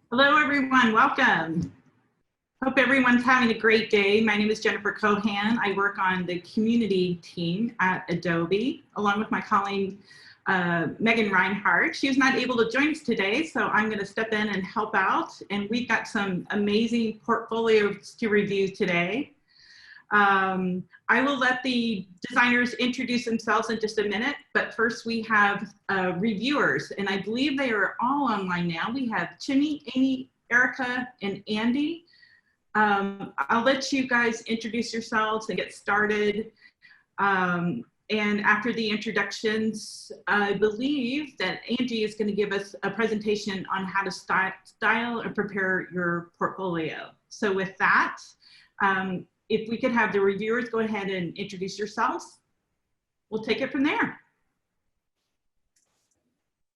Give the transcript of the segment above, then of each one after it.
Hello, everyone. Welcome. Hope everyone's having a great day. My name is Jennifer Cohan. I work on the community team at Adobe, along with my colleague, Megan Reinhardt. She was not able to join us today, so I'm going to step in and help out. And we've got some amazing portfolios to review today. I will let the designers introduce themselves in just a minute, but first we have reviewers, and I believe they are all online now. We have Chen, Amy, Erica, and Andy. I'll let you guys introduce yourselves and get started. And after the introductions, I believe that Angie is going to give us a presentation on how to style and prepare your portfolio. So with that, if we could have the reviewers go ahead and introduce yourselves, we'll take it from there.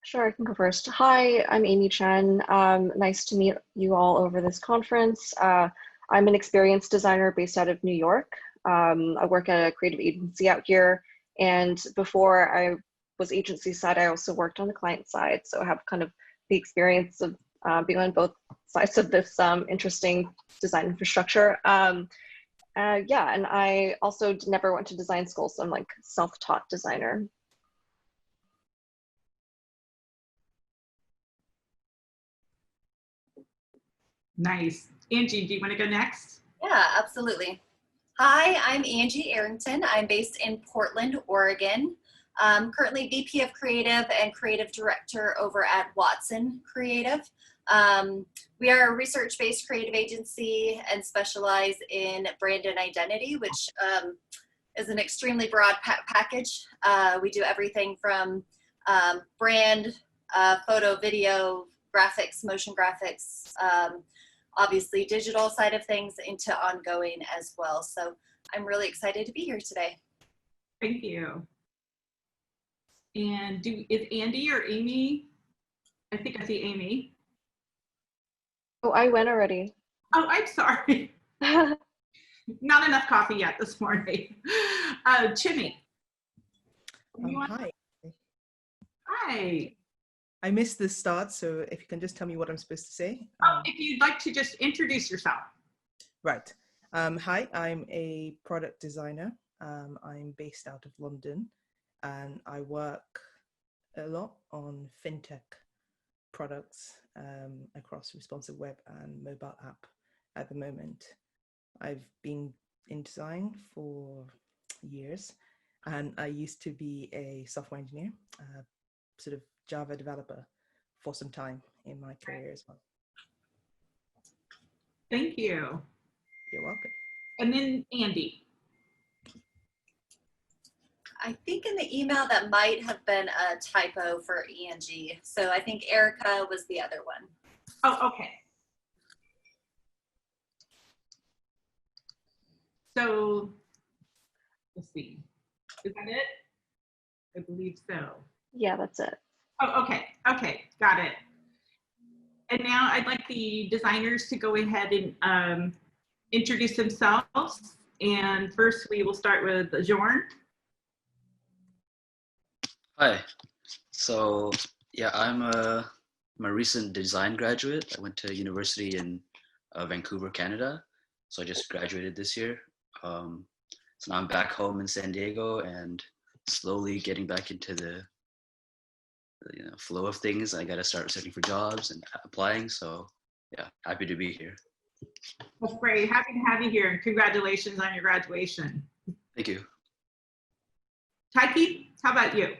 Sure, I can go first. Hi, I'm Amy Chen. Nice to meet you all over this conference. I'm an experienced designer based out of New York. I work at a creative agency out here. And before I was agency side, I also worked on the client side. So I have kind of the experience of being on both sides of this interesting design infrastructure. Yeah, and I also never went to design school, so I'm like self-taught designer. Nice. Angie, do you want to go next? Yeah, absolutely. Hi, I'm Angie Arrington. I'm based in Portland, Oregon. Currently VP of Creative and Creative Director over at Watson Creative. We are a research-based creative agency and specialize in brand and identity, which is an extremely broad package. We do everything from brand, photo, video, graphics, motion graphics, obviously digital side of things into ongoing as well. So I'm really excited to be here today. Thank you. And is Andy or Amy? I think I see Amy. Oh, I went already. Oh, I'm sorry. Not enough coffee yet this morning. Chimmy. Hi. Hi. I missed the start, so if you can just tell me what I'm supposed to say. If you'd like to just introduce yourself. Right. Hi, I'm a product designer. I'm based out of London, and I work a lot on fintech products across responsive web and mobile app at the moment. I've been in design for years, and I used to be a software engineer, sort of Java developer for some time in my career as well. Thank you. You're welcome. And then Andy. I think in the email that might have been a typo for Angie. So I think Erica was the other one. Oh, okay. So let's see. Is that it? I believe so. Yeah, that's it. Oh, okay. Okay, got it. And now I'd like the designers to go ahead and introduce themselves. And first we will start with Joanne. Hi. So yeah, I'm a recent design graduate. I went to university in Vancouver, Canada. So I just graduated this year. So now I'm back home in San Diego and slowly getting back into the flow of things. I got to start searching for jobs and applying. So yeah, happy to be here. That's great. Happy to have you here. And congratulations on your graduation. Thank you. Taiki, how about you?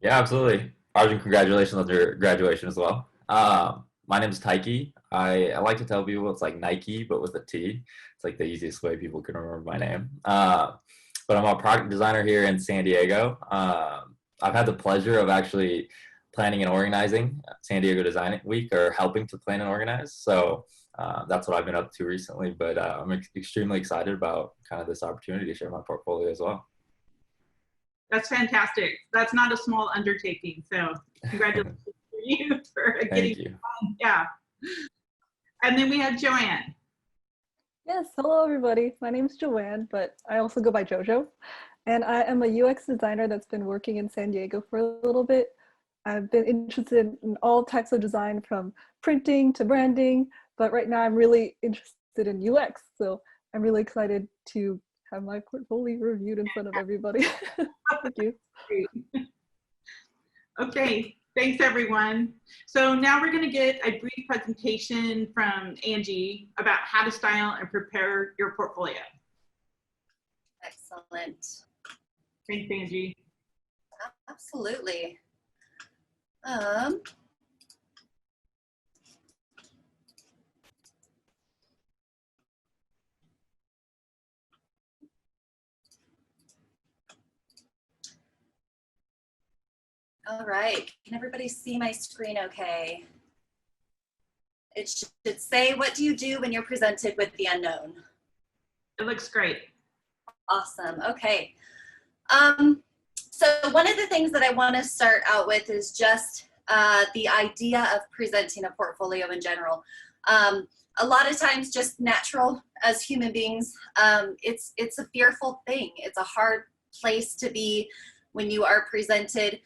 Yeah, absolutely. Arjun, congratulations on your graduation as well. My name is Taiki. I like to tell people it's like Nike, but with a T. It's like the easiest way people can remember my name. But I'm a product designer here in San Diego. I've had the pleasure of actually planning and organizing San Diego Design Week, or helping to plan and organize. So that's what I've been up to recently, but I'm extremely excited about kind of this opportunity to share my portfolio as well. That's fantastic. That's not a small undertaking. So congratulations for you for getting it done. Yeah. And then we have Joanne. Yes, hello everybody. My name is Joanne, but I also go by Jojo. And I am a UX designer that's been working in San Diego for a little bit. I've been interested in all types of design from printing to branding, but right now I'm really interested in UX. So I'm really excited to have my portfolio reviewed in front of everybody. Thank you. Okay, thanks everyone. So now we're going to get a brief presentation from Angie about how to style and prepare your portfolio. Excellent. Thanks, Angie. Absolutely. All right, can everybody see my screen okay? It should say, what do you do when you're presented with the unknown? It looks great. Awesome, okay. So one of the things that I want to start out with is just the idea of presenting a portfolio in general. A lot of times just natural as human beings, it's a fearful thing. It's a hard place to be when you are presented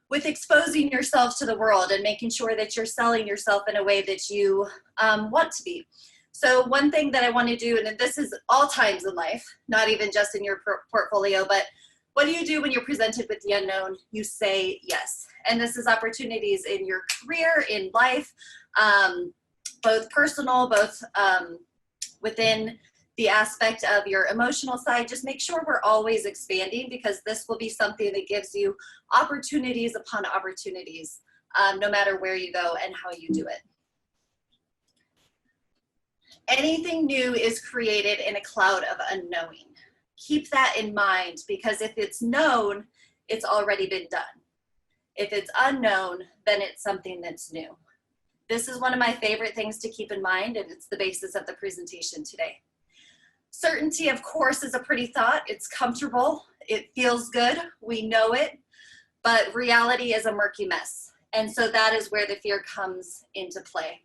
with exposing yourself to the world and making sure that you're selling yourself in a way that you want to be. So one thing that I want to do, and this is all times in life, not even just in your portfolio, but what do you do when you're presented with the unknown? You say yes. And this is opportunities in your career, in life, both personal, both within the aspect of your emotional side. Just make sure we're always expanding, because this will be something that gives you opportunities upon opportunities, no matter where you go and how you do it. Anything new is created in a cloud of unknowing. Keep that in mind, because if it's known, it's already been done. If it's unknown, then it's something that's new. This is one of my favorite things to keep in mind, and it's the basis of the presentation today. Certainty, of course, is a pretty thought. It's comfortable. It feels good. We know it. But reality is a murky mess. And so that is where the fear comes into play.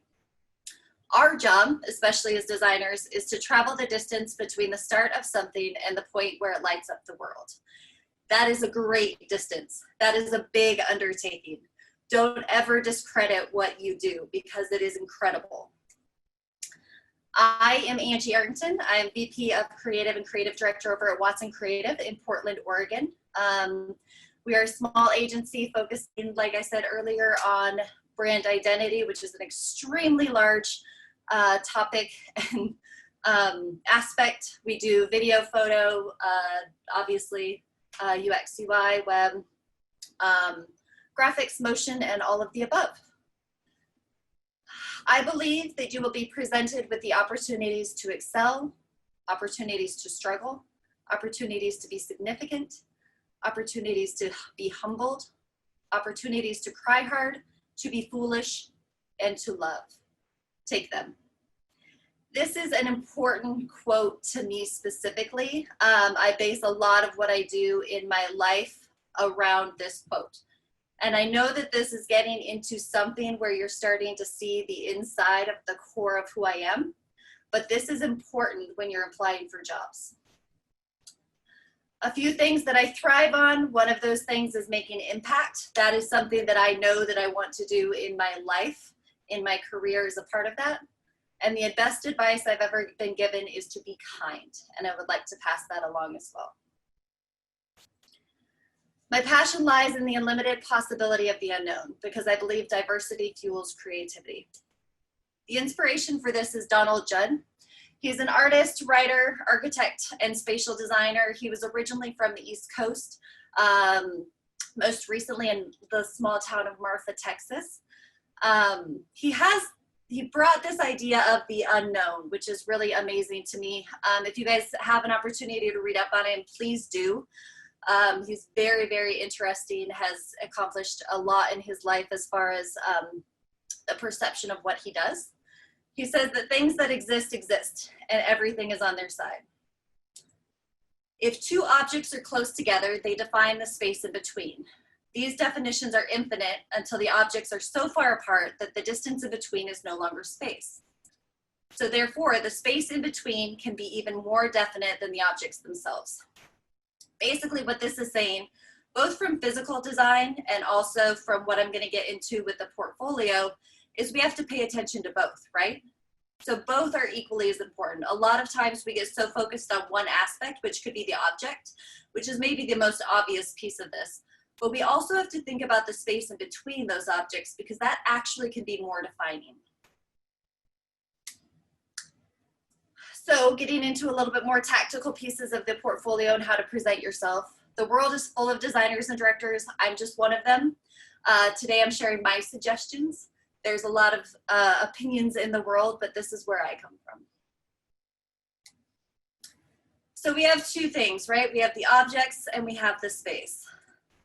Our job, especially as designers, is to travel the distance between the start of something and the point where it lights up the world. That is a great distance. That is a big undertaking. Don't ever discredit what you do, because it is incredible. I am Angie Arrington. I am VP of Creative and Creative Director over at Watson Creative in Portland, Oregon. We are a small agency focusing, like I said earlier, on brand identity, which is an extremely large topic and aspect. We do video, photo, obviously UX, UI, web, graphics, motion, and all of the above. I believe that you will be presented with the opportunities to excel, opportunities to struggle, opportunities to be significant, opportunities to be humbled, opportunities to cry hard, to be foolish, and to love. Take them. This is an important quote to me specifically. I base a lot of what I do in my life around this quote. And I know that this is getting into something where you're starting to see the inside of the core of who I am, but this is important when you're applying for jobs. A few things that I thrive on, one of those things is making impact. That is something that I know that I want to do in my life, in my career is a part of that. And the best advice I've ever been given is to be kind, and I would like to pass that along as well. My passion lies in the unlimited possibility of the unknown, because I believe diversity fuels creativity. The inspiration for this is Donald Judd. He's an artist, writer, architect, and spatial designer. He was originally from the East Coast, most recently in the small town of Marfa, Texas. He brought this idea of the unknown, which is really amazing to me. If you guys have an opportunity to read up on him, please do. He's very, very interesting, has accomplished a lot in his life as far as the perception of what he does. He says that things that exist, exist, and everything is on their side. If two objects are close together, they define the space in between. These definitions are infinite until the objects are so far apart that the distance in between is no longer space. So therefore, the space in between can be even more definite than the objects themselves. Basically what this is saying, both from physical design and also from what I'm going to get into with the portfolio, is we have to pay attention to both, right? So both are equally as important. A lot of times we get so focused on one aspect, which could be the object, which is maybe the most obvious piece of this. But we also have to think about the space in between those objects, because that actually can be more defining. So getting into a little bit more tactical pieces of the portfolio and how to present yourself. The world is full of designers and directors. I'm just one of them. Today I'm sharing my suggestions. There's a lot of opinions in the world, but this is where I come from. So we have two things, right? We have the objects and we have the space.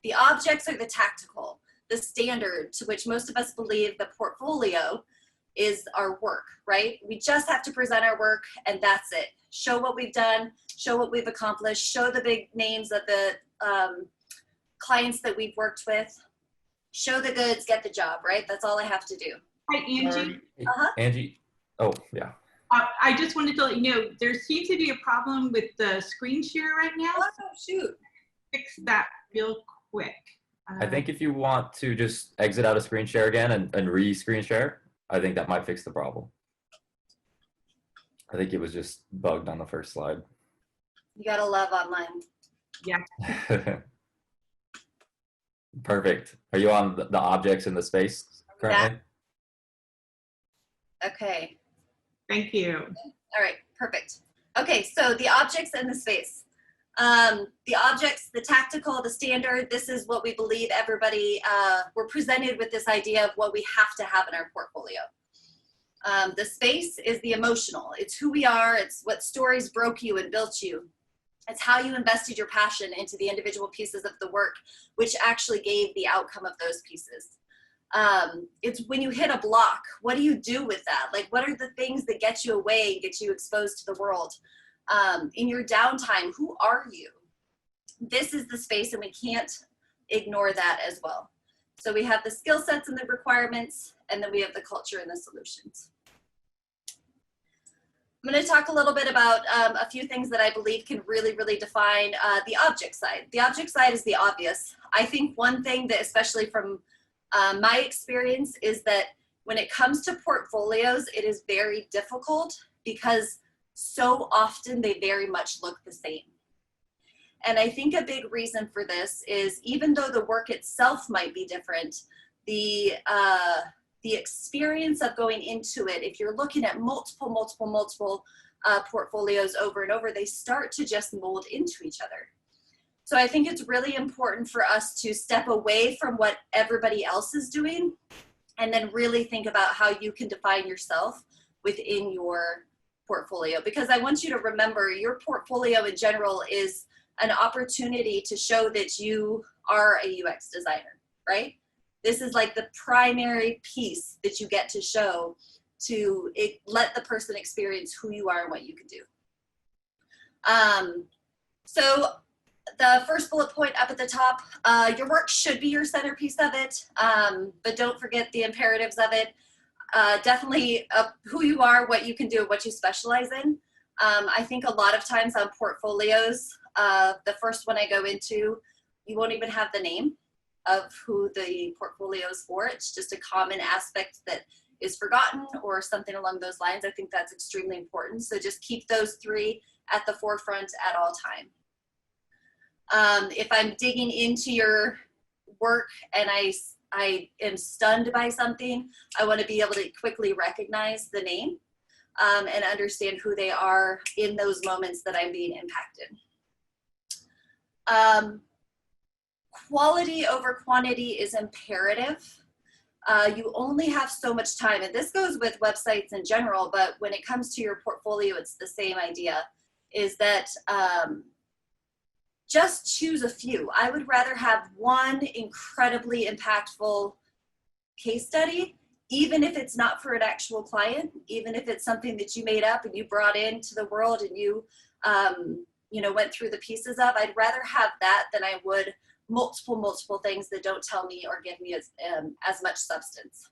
The objects are the tactical, the standard to which most of us believe the portfolio is our work, right? We just have to present our work and that's it. Show what we've done, show what we've accomplished, show the big names of the clients that we've worked with. Show the goods, get the job, right? That's all I have to do. Hi, Angie. Angie. Oh, yeah. I just wanted to let you know, there seems to be a problem with the screen share right now. Oh, shoot. Fix that real quick. I think if you want to just exit out of screen share again and re-screen share, I think that might fix the problem. I think it was just bugged on the first slide. You gotta love online. Yeah. Perfect. Are you on the objects in the space currently? Okay. Thank you. All right, perfect. Okay, so the objects and the space. The objects, the tactical, the standard, this is what we believe everybody, we're presented with this idea of what we have to have in our portfolio. The space is the emotional. It's who we are. It's what stories broke you and built you. It's how you invested your passion into the individual pieces of the work, which actually gave the outcome of those pieces. It's when you hit a block, what do you do with that? Like, what are the things that get you away and get you exposed to the world? In your downtime, who are you? This is the space, and we can't ignore that as well. So we have the skill sets and the requirements, and then we have the culture and the solutions. I'm going to talk a little bit about a few things that I believe can really, really define the object side. The object side is the obvious. I think one thing that, especially from my experience, is that when it comes to portfolios, it is very difficult because so often they very much look the same. And I think a big reason for this is, even though the work itself might be different, the experience of going into it, if you're looking at multiple portfolios over and over, they start to just mold into each other. So I think it's really important for us to step away from what everybody else is doing and then really think about how you can define yourself within your portfolio. Because I want you to remember, your portfolio in general is an opportunity to show that you are a UX designer, right? This is like the primary piece that you get to show to let the person experience who you are and what you can do. So the first bullet point up at the top, your work should be your centerpiece of it, but don't forget the imperatives of it. Definitely who you are, what you can do, what you specialize in. I think a lot of times on portfolios, the first one I go into, you won't even have the name of who the portfolio is for. It's just a common aspect that is forgotten or something along those lines. I think that's extremely important. So just keep those three at the forefront at all time. If I'm digging into your work and I am stunned by something, I want to be able to quickly recognize the name and understand who they are in those moments that I'm being impacted. Quality over quantity is imperative. You only have so much time, and this goes with websites in general, but when it comes to your portfolio, it's the same idea, is that just choose a few. I would rather have one incredibly impactful case study, even if it's not for an actual client, even if it's something that you made up and you brought into the world and you went through the pieces of. I'd rather have that than I would multiple things that don't tell me or give me as much substance.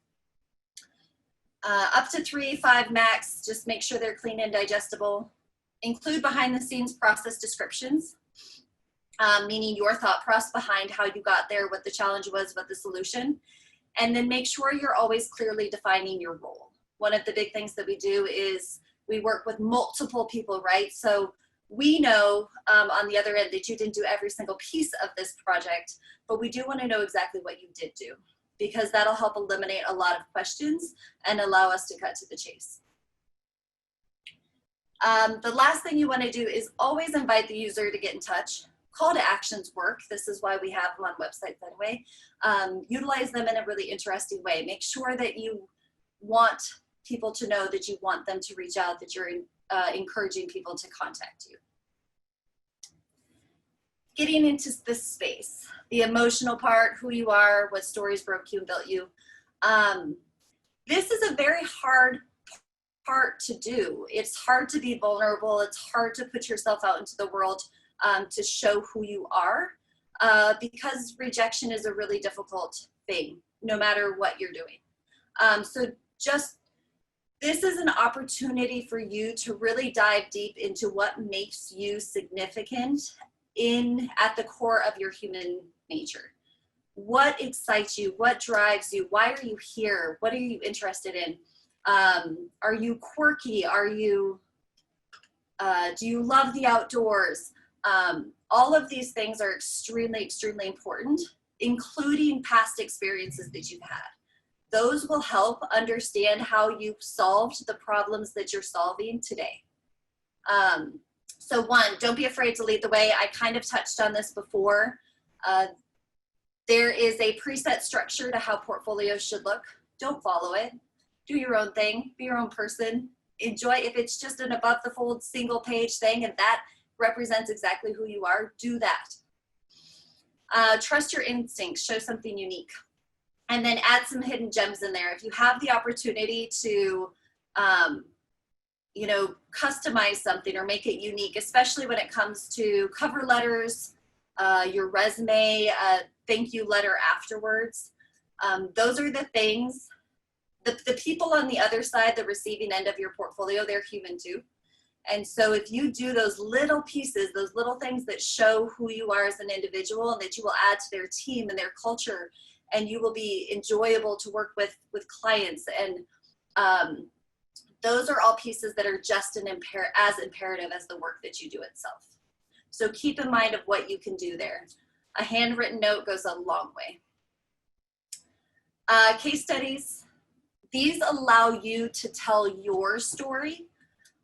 Up to 3, 5 max, just make sure they're clean and digestible. Include behind the scenes process descriptions. meaning your thought process behind how you got there, what the challenge was, what the solution. And then make sure you're always clearly defining your role. One of the big things that we do is we work with multiple people, right? So we know on the other end that you didn't do every single piece of this project, but we do want to know exactly what you did do, because that'll help eliminate a lot of questions and allow us to cut to the chase. The last thing you want to do is always invite the user to get in touch. Call to actions work. This is why we have them on websites anyway. Utilize them in a really interesting way. Make sure that you want people to know that you want them to reach out, that you're encouraging people to contact you. Getting into this space, the emotional part, who you are, what stories broke you and built you. This is a very hard part to do. It's hard to be vulnerable. It's hard to put yourself out into the world to show who you are, because rejection is a really difficult thing, no matter what you're doing. So just, this is an opportunity for you to really dive deep into what makes you significant at the core of your human nature. What excites you? What drives you? Why are you here? What are you interested in? Are you quirky? Are you, do you love the outdoors? All of these things are extremely, extremely important, including past experiences that you've had. Those will help understand how you solved the problems that you're solving today. So one, don't be afraid to lead the way. I kind of touched on this before. There is a preset structure to how portfolios should look. Don't follow it. Do your own thing, be your own person. Enjoy, if it's just an above the fold single page thing and that represents exactly who you are, do that. Trust your instincts, show something unique. And then add some hidden gems in there. If you have the opportunity to, you know, customize something or make it unique, especially when it comes to cover letters, your resume, thank you letter afterwards. Those are the things, the people on the other side, the receiving end of your portfolio, they're human too. And so if you do those little pieces, those little things that show who you are as an individual and that you will add to their team and their culture, and you will be enjoyable to work with clients. And those are all pieces that are just as imperative as the work that you do itself. So keep in mind of what you can do there. A handwritten note goes a long way. Case studies, these allow you to tell your story.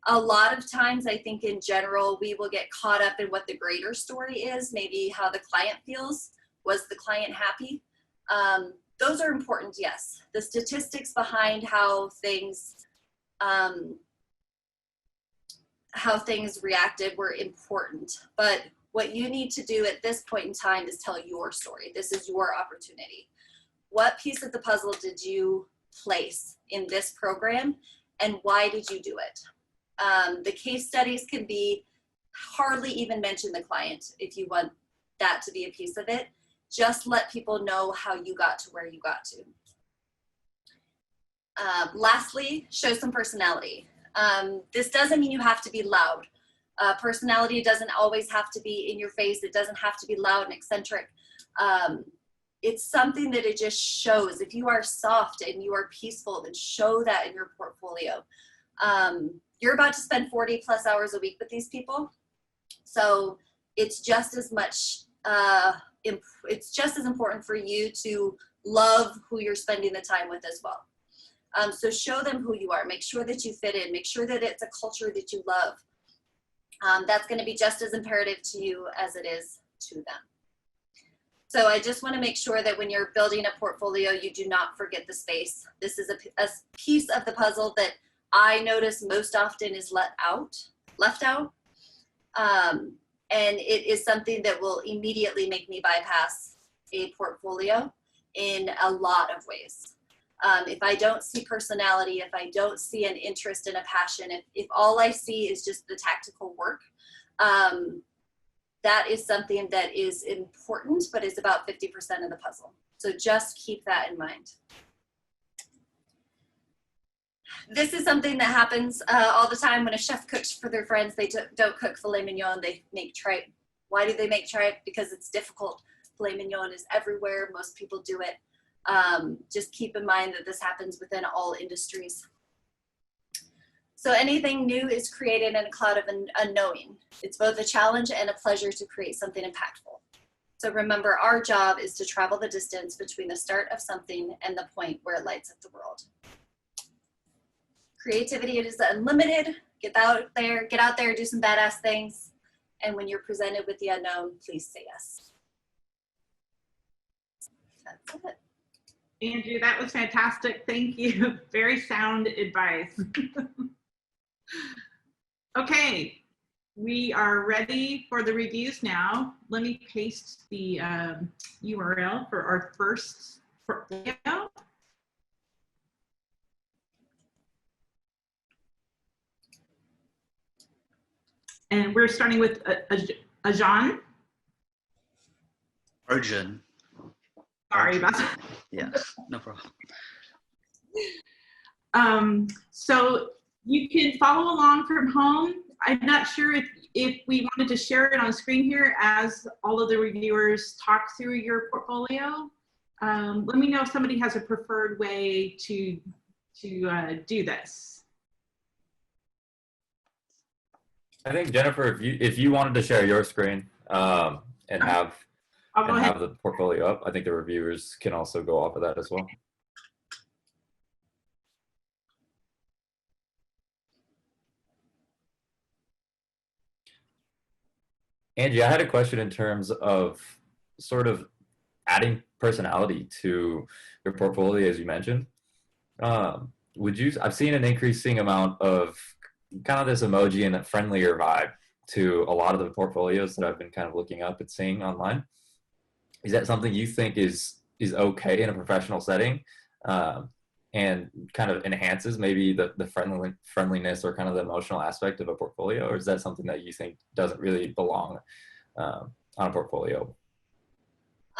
A lot of times, I think in general, we will get caught up in what the greater story is, maybe how the client feels. Was the client happy? Those are important, yes. The statistics behind how things reacted were important, but what you need to do at this point in time is tell your story. This is your opportunity. What piece of the puzzle did you place in this program, and why did you do it? The case studies can be hardly even mention the client if you want that to be a piece of it. Just let people know how you got to where you got to. Lastly, show some personality. This doesn't mean you have to be loud. Personality doesn't always have to be in your face. It doesn't have to be loud and eccentric. It's something that it just shows. If you are soft and you are peaceful, then show that in your portfolio. You're about to spend 40+ hours a week with these people. So it's just as much, it's just as important for you to love who you're spending the time with as well. So show them who you are. Make sure that you fit in. Make sure that it's a culture that you love. That's going to be just as imperative to you as it is to them. So I just want to make sure that when you're building a portfolio, you do not forget the space. This is a piece of the puzzle that I notice most often is left out. And it is something that will immediately make me bypass a portfolio in a lot of ways. If I don't see personality, if I don't see an interest and a passion, if all I see is just the tactical work, that is something that is important, but is about 50% of the puzzle. So just keep that in mind. This is something that happens all the time when a chef cooks for their friends. They don't cook filet mignon, they make tripe. Why do they make tripe? Because it's difficult. Filet mignon is everywhere. Most people do it. Just keep in mind that this happens within all industries. So anything new is created in a cloud of unknowing. It's both a challenge and a pleasure to create something impactful. So remember, our job is to travel the distance between the start of something and the point where it lights up the world. Creativity is unlimited. Get out there, do some badass things. And when you're presented with the unknown, please say yes. That's it. Andrew, that was fantastic. Thank you. Very sound advice. Okay, we are ready for the reviews now. Let me paste the URL for our first portfolio. And we're starting with Ajan. Arjun. Sorry about that. Yeah, no problem. So you can follow along from home. I'm not sure if we wanted to share it on screen here as all of the reviewers talk through your portfolio. Let me know if somebody has a preferred way to do this. I think Jennifer, if you wanted to share your screen and have the portfolio up, I think the reviewers can also go off of that as well. Angie, I had a question in terms of sort of adding personality to your portfolio, as you mentioned. I've seen an increasing amount of kind of this emoji and a friendlier vibe to a lot of the portfolios that I've been kind of looking up and seeing online. Is that something you think is okay in a professional setting and kind of enhances maybe the friendliness or kind of the emotional aspect of a portfolio? Or is that something that you think doesn't really belong on a portfolio?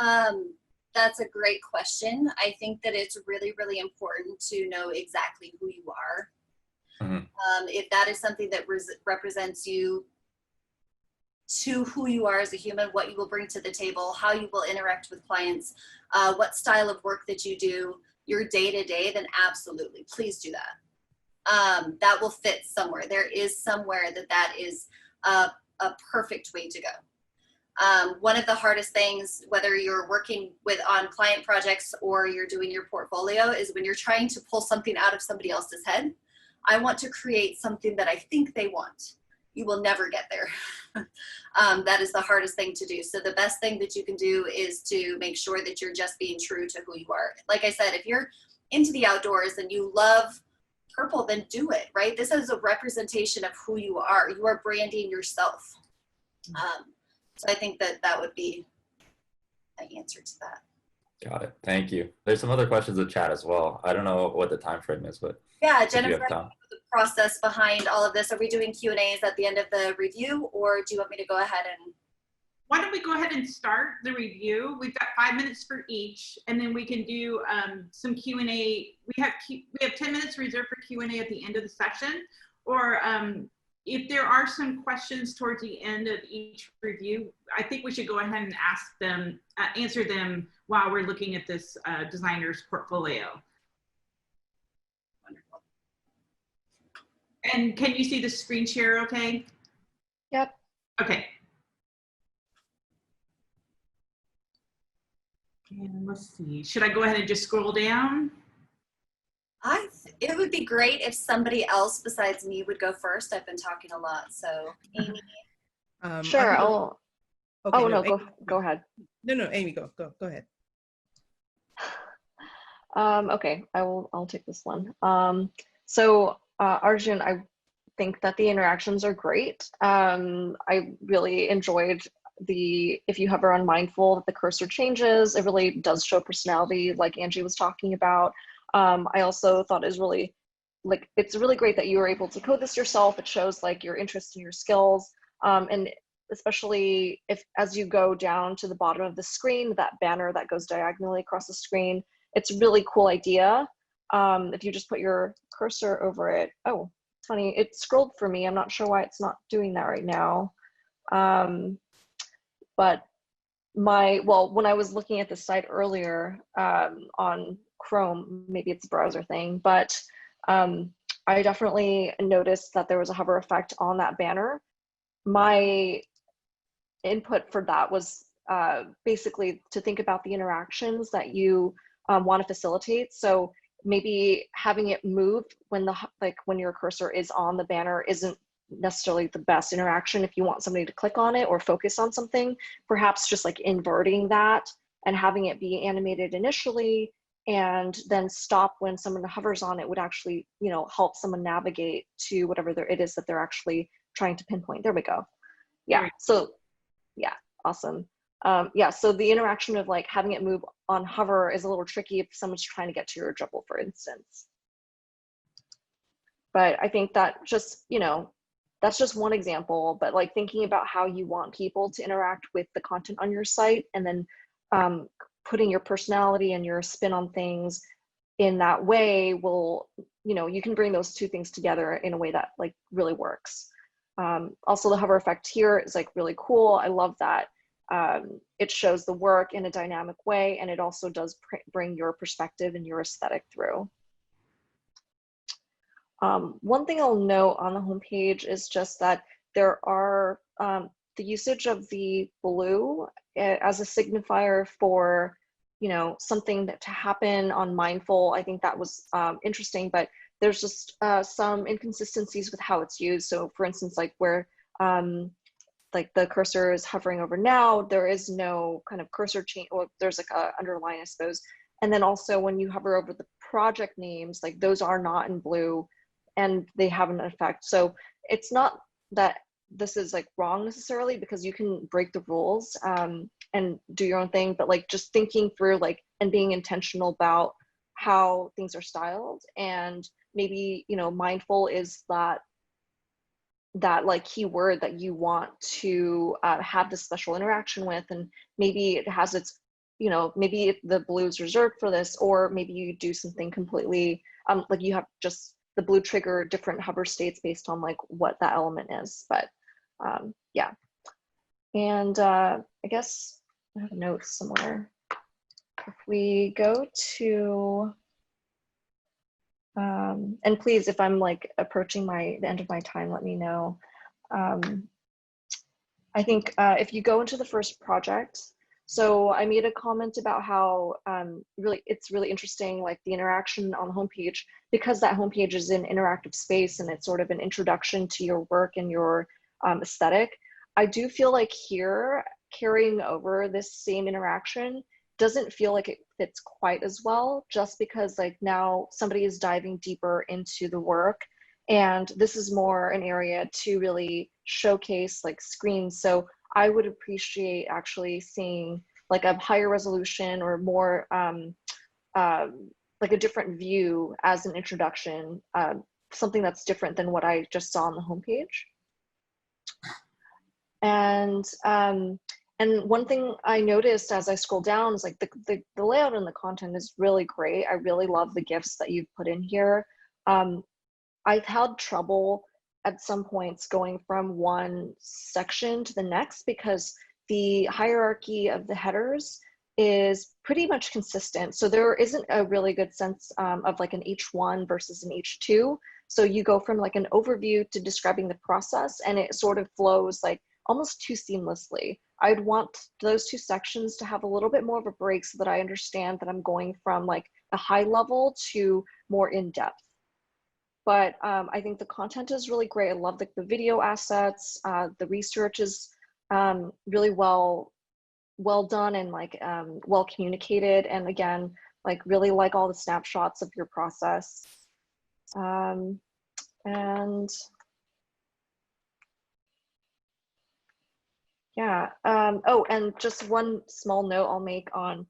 That's a great question. I think that it's really, really important to know exactly who you are. Mm-hmm. If that is something that represents you to who you are as a human, what you will bring to the table, how you will interact with clients, what style of work that you do, your day-to-day, then absolutely, please do that. That will fit somewhere. There is somewhere that is a perfect way to go. One of the hardest things, whether you're working on client projects or you're doing your portfolio, is when you're trying to pull something out of somebody else's head. I want to create something that I think they want. You will never get there. That is the hardest thing to do. So the best thing that you can do is to make sure that you're just being true to who you are. Like I said, if you're into the outdoors and you love purple, then do it, right? This is a representation of who you are. You are branding yourself. So I think that would be an answer to that. Got it. Thank you. There's some other questions in chat as well. I don't know what the time frame is, but yeah, Jennifer, the process behind all of this. Are we doing Q&As at the end of the review, or do you want me to go ahead and? Why don't we go ahead and start the review? We've got 5 minutes for each, and then we can do some Q&A. We have 10 minutes reserved for Q&A at the end of the session, or if there are some questions towards the end of each review, I think we should go ahead and ask them, answer them while we're looking at this designer's portfolio. Wonderful. And can you see the screen share okay? Yep. Okay. And let's see, should I go ahead and just scroll down? It would be great if somebody else besides me would go first. I've been talking a lot, so Amy. Sure, okay, oh no, go ahead. No, Amy, go ahead. Okay, I'll take this one. So Arjun, I think that the interactions are great. I really enjoyed if you hover on mindful, that the cursor changes. It really does show personality, like Angie was talking about. I also thought it's really great that you were able to code this yourself. It shows like your interest and your skills. And especially as you go down to the bottom of the screen, that banner that goes diagonally across the screen, it's a really cool idea. If you just put your cursor over it, oh, it's funny, it scrolled for me. I'm not sure why it's not doing that right now. But when I was looking at the site earlier on Chrome, maybe it's a browser thing, but I definitely noticed that there was a hover effect on that banner. My input for that was basically to think about the interactions that you want to facilitate. So maybe having it move when when your cursor is on the banner isn't necessarily the best interaction if you want somebody to click on it or focus on something. Perhaps just like inverting that and having it be animated initially and then stop when someone hovers on it would actually, you know, help someone navigate to whatever it is that they're actually trying to pinpoint. There we go. Yeah. So yeah, awesome. Yeah, so the interaction of like having it move on hover is a little tricky if someone's trying to get to your dribble, for instance. But I think that just, you know, that's just one example, but like thinking about how you want people to interact with the content on your site and then putting your personality and your spin on things in that way will, you know, you can bring those two things together in a way that like really works. Also the hover effect here is like really cool. I love that. It shows the work in a dynamic way, and it also does bring your perspective and your aesthetic through. One thing I'll note on the homepage is just that there are the usage of the blue as a signifier for, you know, something that to happen on mindful. I think that was interesting, but there's just some inconsistencies with how it's used. So for instance, like where like the cursor is hovering over now, there is no kind of cursor change, or there's like a underline, I suppose. And then also when you hover over the project names, like those are not in blue and they have an effect. So it's not that this is like wrong necessarily, because you can break the rules and do your own thing, but like just thinking through like and being intentional about how things are styled, and maybe, you know, mindful is that like keyword that you want to have this special interaction with, and maybe it has its, you know, maybe the blue is reserved for this, or maybe you do something completely like you have just the blue trigger different hover states based on like what that element is. But yeah, and I guess I have notes somewhere. If we go to and please, if I'm like approaching the end of my time, let me know. I think if you go into the first project, so I made a comment about how it's really interesting, like the interaction on the homepage, because that homepage is an interactive space and it's sort of an introduction to your work and your aesthetic. I do feel like here, carrying over this same interaction doesn't feel like it fits quite as well, just because like now somebody is diving deeper into the work, and this is more an area to really showcase like screens. So I would appreciate actually seeing like a higher resolution or more like a different view as an introduction, something that's different than what I just saw on the homepage. And one thing I noticed as I scroll down is like the layout and the content is really great. I really love the GIFs that you've put in here. I've had trouble at some points going from one section to the next because the hierarchy of the headers is pretty much consistent. So there isn't a really good sense of like an H1 versus an H2. So you go from like an overview to describing the process, and it sort of flows like almost too seamlessly. I'd want those two sections to have a little bit more of a break so that I understand that I'm going from like a high level to more in depth. But I think the content is really great. I love the video assets. The research is really well done and like well communicated. And again, like really like all the snapshots of your process. And yeah. Oh, and just one small note I'll make on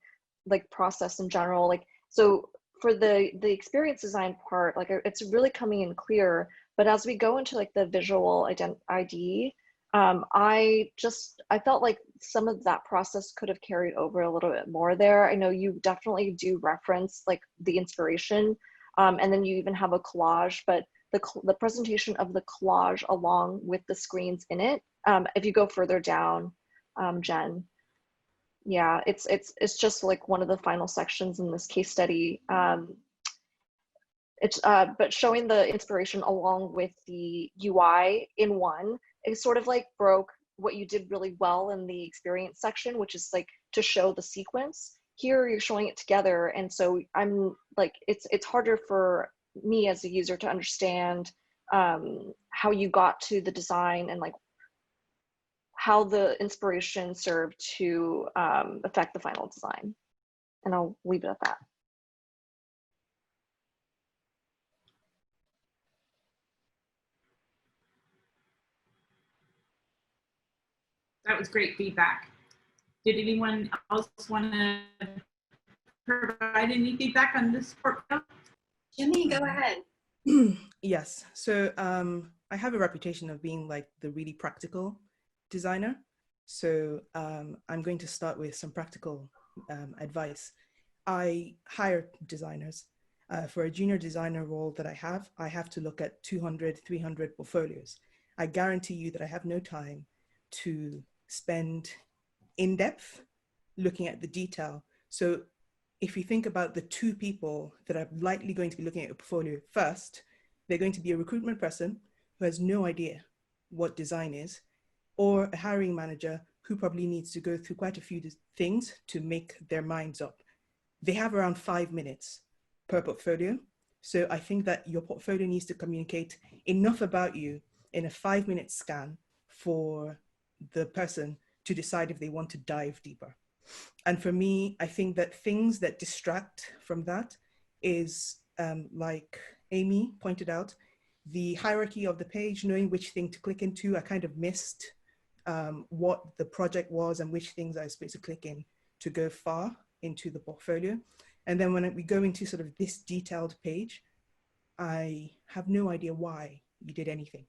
like process in general. Like, so for the experience design part, like it's really coming in clear, but as we go into like the visual ID, I felt like some of that process could have carried over a little bit more there. I know you definitely do reference like the inspiration, and then you even have a collage, but the presentation of the collage along with the screens in it, if you go further down, Jen. Yeah, it's just like one of the final sections in this case study. But showing the inspiration along with the UI in one, it sort of like broke what you did really well in the experience section, which is like to show the sequence. Here you're showing it together, and so I'm like, it's harder for me as a user to understand how you got to the design and like how the inspiration served to affect the final design. And I'll leave it at that. That was great feedback. Did anyone else want to provide any feedback on this portfolio? Jimmy, go ahead. Yes. So I have a reputation of being like the really practical designer. So I'm going to start with some practical advice. I hire designers. For a junior designer role that I have to look at 200, 300 portfolios. I guarantee you that I have no time to spend in depth looking at the detail. So if you think about the two people that are likely going to be looking at your portfolio first, they're going to be a recruitment person who has no idea what design is, or a hiring manager who probably needs to go through quite a few things to make their minds up. They have around 5 minutes per portfolio. So I think that your portfolio needs to communicate enough about you in a 5-minute scan for the person to decide if they want to dive deeper. And for me, I think that things that distract from that is like Amy pointed out, the hierarchy of the page, knowing which thing to click into. I kind of missed what the project was and which things I was supposed to click in to go far into the portfolio. And then when we go into sort of this detailed page, I have no idea why you did anything.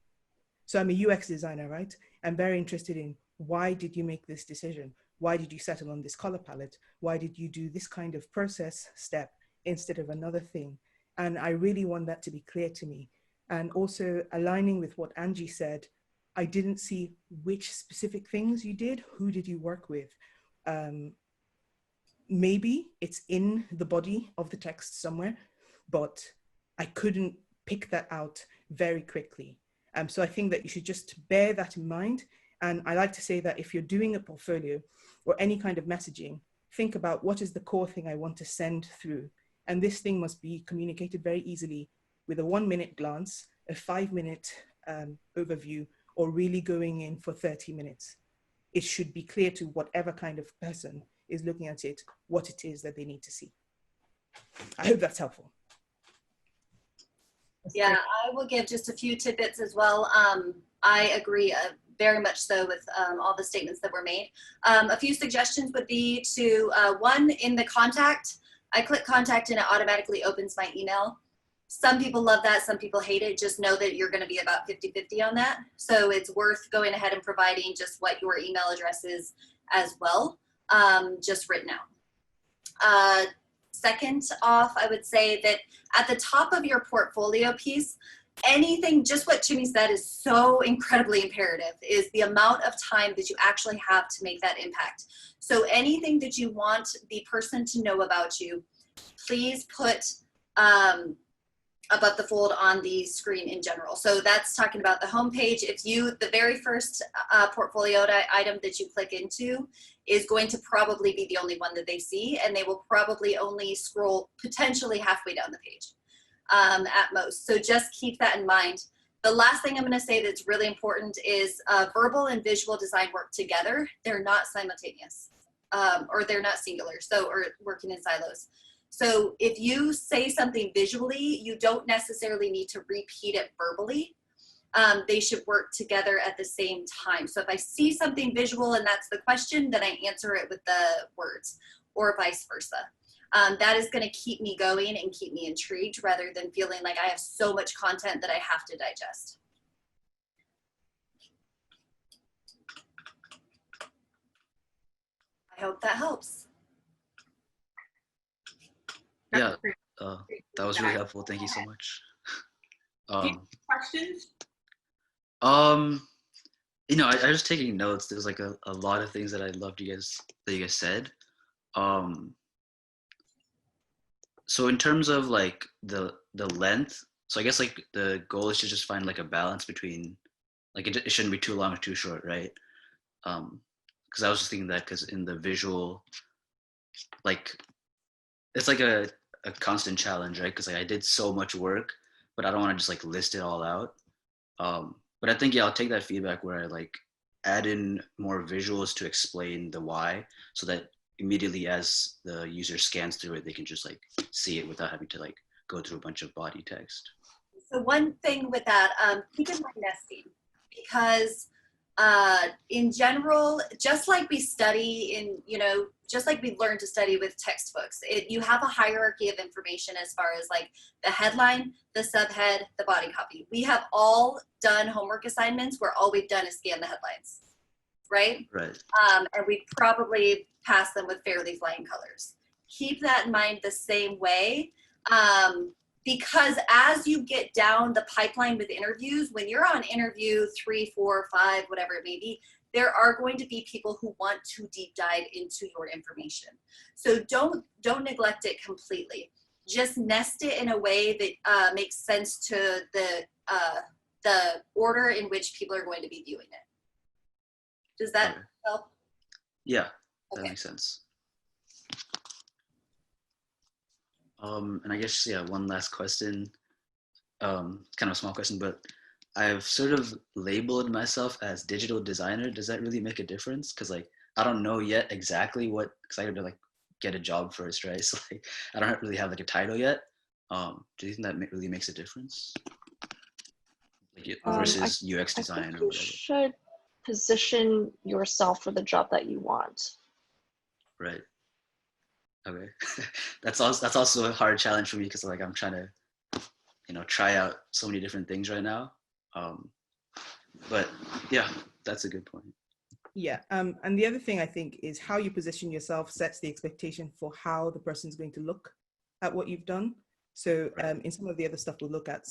So I'm a UX designer, right? I'm very interested in why did you make this decision? Why did you settle on this color palette? Why did you do this kind of process step instead of another thing? And I really want that to be clear to me. And also aligning with what Angie said, I didn't see which specific things you did. Who did you work with? Maybe it's in the body of the text somewhere, but I couldn't pick that out very quickly. So I think that you should just bear that in mind. And I like to say that if you're doing a portfolio or any kind of messaging, think about what is the core thing I want to send through. And this thing must be communicated very easily with a 1-minute glance, a 5-minute overview, or really going in for 30 minutes. It should be clear to whatever kind of person is looking at it, what it is that they need to see. I hope that's helpful. Yeah, I will give just a few tidbits as well. I agree very much so with all the statements that were made. A few suggestions would be to, one, in the contact, I click contact and it automatically opens my email. Some people love that, some people hate it. Just know that you're gonna be about 50-50 on that. So it's worth going ahead and providing just what your email address is as well, just written out. Second off, I would say that at the top of your portfolio piece, anything, just what Jimmy said is so incredibly imperative, is the amount of time that you actually have to make that impact. So anything that you want the person to know about you, please put above the fold on the screen in general. So that's talking about the homepage. If you, the very first portfolio item that you click into is going to probably be the only one that they see, and they will probably only scroll potentially halfway down the page at most. So just keep that in mind. The last thing I'm gonna say that's really important is verbal and visual design work together. They're not simultaneous, or they're not singular, so, or working in silos. So if you say something visually, you don't necessarily need to repeat it verbally. They should work together at the same time. So if I see something visual and that's the question, then I answer it with the words, or vice versa. That is going to keep me going and keep me intrigued rather than feeling like I have so much content that I have to digest. I hope that helps. Yeah, that was really helpful. Thank you so much. Do you have questions? You know, I was taking notes. There's like a lot of things that I loved that you guys said. Um, so in terms of like the length, so I guess like the goal is to just find like a balance between like it shouldn't be too long or too short, right? Because I was just thinking that because in the visual, like it's like a constant challenge, right? Because like I did so much work, but I don't want to just like list it all out. But I think, yeah, I'll take that feedback where I like add in more visuals to explain the why, so that immediately as the user scans through it, they can just like see it without having to like go through a bunch of body text. So one thing with that, keep in mind nesting, because in general, just like we study in, you know, just like we learn to study with textbooks, you have a hierarchy of information as far as like the headline, the subhead, the body copy. We have all done homework assignments where all we've done is scan the headlines, right? Right. And we probably pass them with fairly flying colors. Keep that in mind the same way. Because as you get down the pipeline with interviews, when you're on interview 3, 4, 5, whatever it may be, there are going to be people who want to deep dive into your information. So don't neglect it completely. Just nest it in a way that makes sense to the order in which people are going to be viewing it. Does that help? Yeah, that Okay. makes sense. And I guess, yeah, one last question, kind of a small question, but I've sort of labeled myself as digital designer. Does that really make a difference? Because like, I don't know yet exactly what, because I had to like get a job first, right? So like, I don't really have like a title yet. Do you think that really makes a difference? Like versus UX design I think or you whatever? should position yourself for the job that you want. Right. Okay. That's also a hard challenge for me because like I'm trying to, you know, try out so many different things right now. But yeah, that's a good point. Yeah, and the other thing I think is how you position yourself sets the expectation for how the person's going to look at what you've done. So in some of the other stuff we'll look at,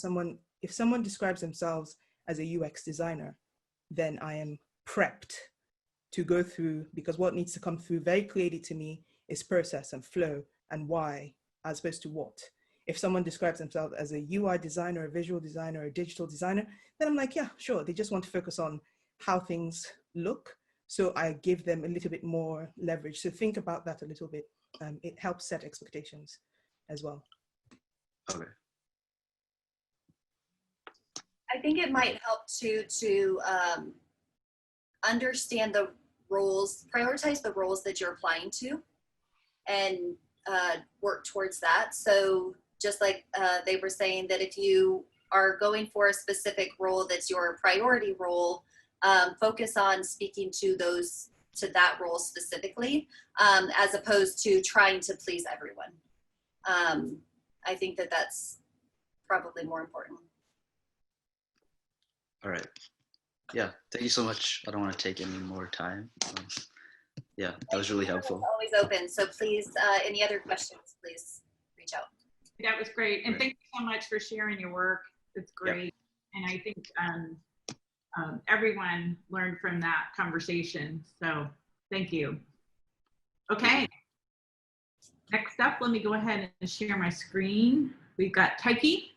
if someone describes themselves as a UX designer, then I am prepped to go through, because what needs to come through very clearly to me is process and flow and why, as opposed to what. If someone describes themselves as a UI designer, a visual designer, a digital designer, then I'm like, yeah, sure. They just want to focus on how things look. So I give them a little bit more leverage. So think about that a little bit. It helps set expectations as well. Okay. I think it might help to understand the roles, prioritize the roles that you're applying to, and work towards that. So just like they were saying that if you are going for a specific role that's your priority role, focus on speaking to that role specifically, as opposed to trying to please everyone. I think that's probably more important. All right. Yeah, thank you so much. I don't want to take any more time. Yeah, that was really helpful. Always open. So please, any other questions, please reach out. That was great. And thank you so much for sharing your work. It's great. And I think everyone learned from that conversation. So thank you. Okay. Next up, let me go ahead and share my screen. We've got Taiki.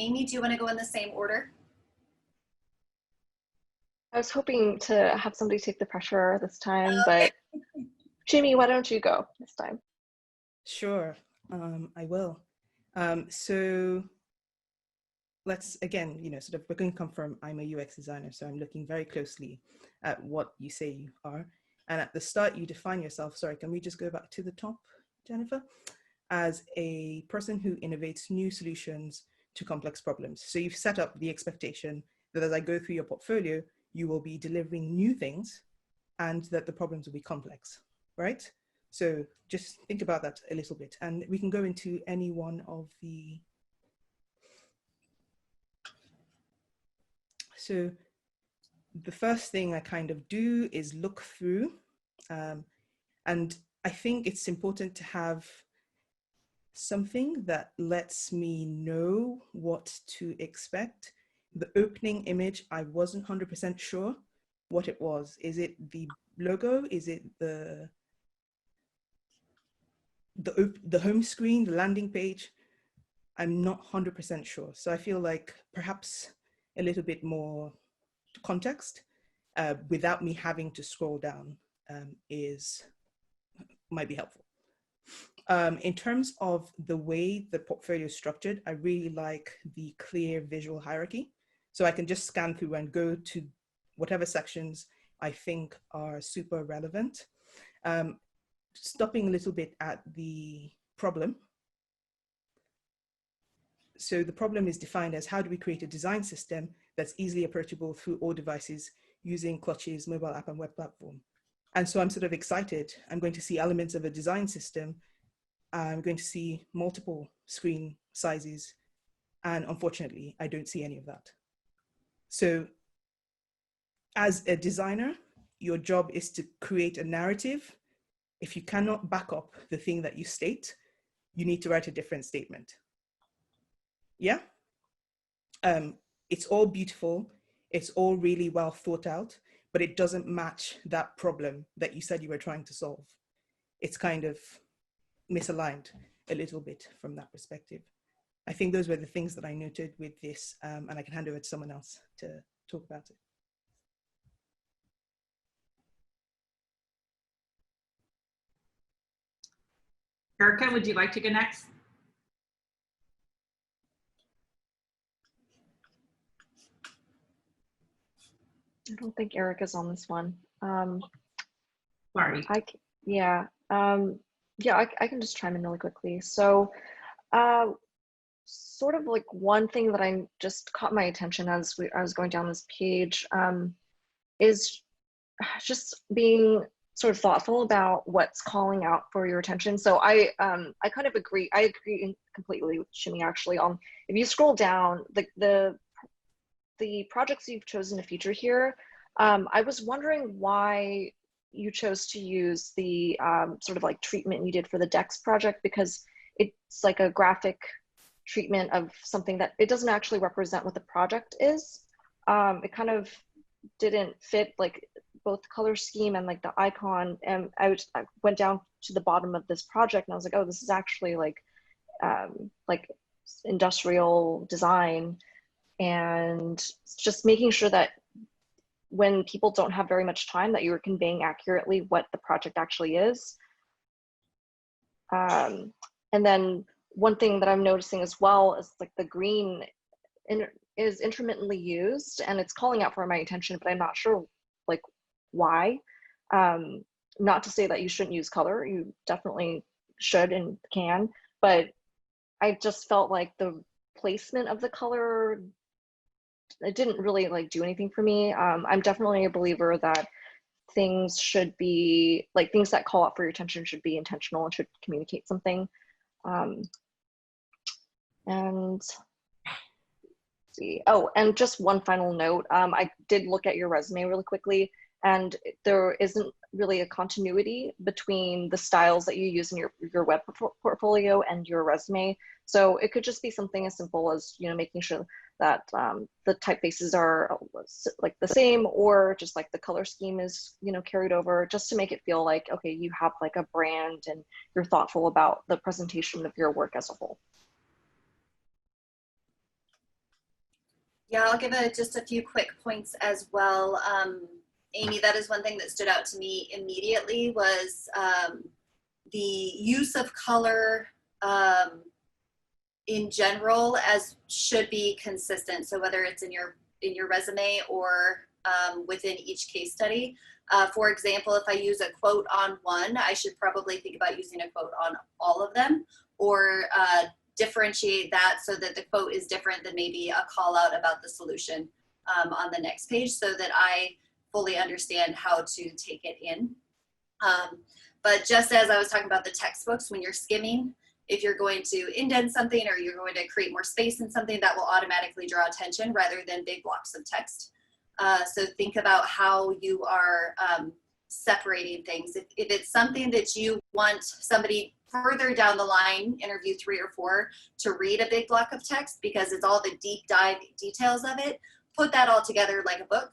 Amy, do you want to go in the same order? I was hoping to have somebody take the pressure this time, but Jimmy, why don't you go this time? Sure, I will. So let's, again, you know, sort of, we're going to come from, I'm a UX designer, so I'm looking very closely at what you say you are. And at the start, you define yourself, sorry, can we just go back to the top, Jennifer? As a person who innovates new solutions to complex problems. So you've set up the expectation that as I go through your portfolio, you will be delivering new things and that the problems will be complex, right? So just think about that a little bit. And we can go into any one of the, so the first thing I kind of do is look through, and I think it's important to have something that lets me know what to expect. The opening image, I wasn't 100% sure what it was. Is it the logo? Is it the home screen, the landing page? I'm not 100% sure. So I feel like perhaps a little bit more context without me having to scroll down might be helpful. In terms of the way the portfolio is structured, I really like the clear visual hierarchy. So I can just scan through and go to whatever sections I think are super relevant. Stopping a little bit at the problem. So the problem is defined as how do we create a design system that's easily approachable through all devices using Clutch's mobile app and web platform. And so I'm sort of excited. I'm going to see elements of a design system. I'm going to see multiple screen sizes. And unfortunately, I don't see any of that. So as a designer, your job is to create a narrative. If you cannot back up the thing that you state, you need to write a different statement. Yeah? It's all beautiful. It's all really well thought out, but it doesn't match that problem that you said you were trying to solve. It's kind of misaligned a little bit from that perspective. I think those were the things that I noted with this, and I can hand over to someone else to talk about it. Erica, would you like to go next? I don't think Erica's on this one. Sorry. I can just chime in really quickly. So sort of like one thing that I just caught my attention as I was going down this page is just being sort of thoughtful about what's calling out for your attention. So I kind of agree. I agree completely with Shimi actually. If you scroll down, the projects you've chosen to feature here, I was wondering why you chose to use the sort of like treatment you did for the DEX project, because it's like a graphic treatment of something that it doesn't actually represent what the project is. It kind of didn't fit like both the color scheme and like the icon. And I went down to the bottom of this project and I was like, oh, this is actually like industrial design. And just making sure that when people don't have very much time, that you are conveying accurately what the project actually is. And then one thing that I'm noticing as well is like the green is intermittently used and it's calling out for my attention, but I'm not sure like why. Not to say that you shouldn't use color, you definitely should and can, but I just felt like the placement of the color, it didn't really like do anything for me. I'm definitely a believer that things should be like things that call out for your attention should be intentional and should communicate something. And see, oh, and just one final note. I did look at your resume really quickly, and there isn't really a continuity between the styles that you use in your web portfolio and your resume. So it could just be something as simple as, you know, making sure that the typefaces are like the same, or just like the color scheme is, you know, carried over, just to make it feel like, okay, you have like a brand and you're thoughtful about the presentation of your work as a whole. Yeah, I'll give just a few quick points as well. Amy, that is one thing that stood out to me immediately was the use of color in general as should be consistent. So whether it's in your resume or within each case study. For example, if I use a quote on one, I should probably think about using a quote on all of them, or differentiate that so that the quote is different than maybe a call out about the solution on the next page, so that I fully understand how to take it in. But just as I was talking about the textbooks, when you're skimming, if you're going to indent something or you're going to create more space in something, that will automatically draw attention rather than big blocks of text. So think about how you are separating things. If it's something that you want somebody further down the line, interview 3 or 4, to read a big block of text because it's all the deep dive details of it, put that all together like a book.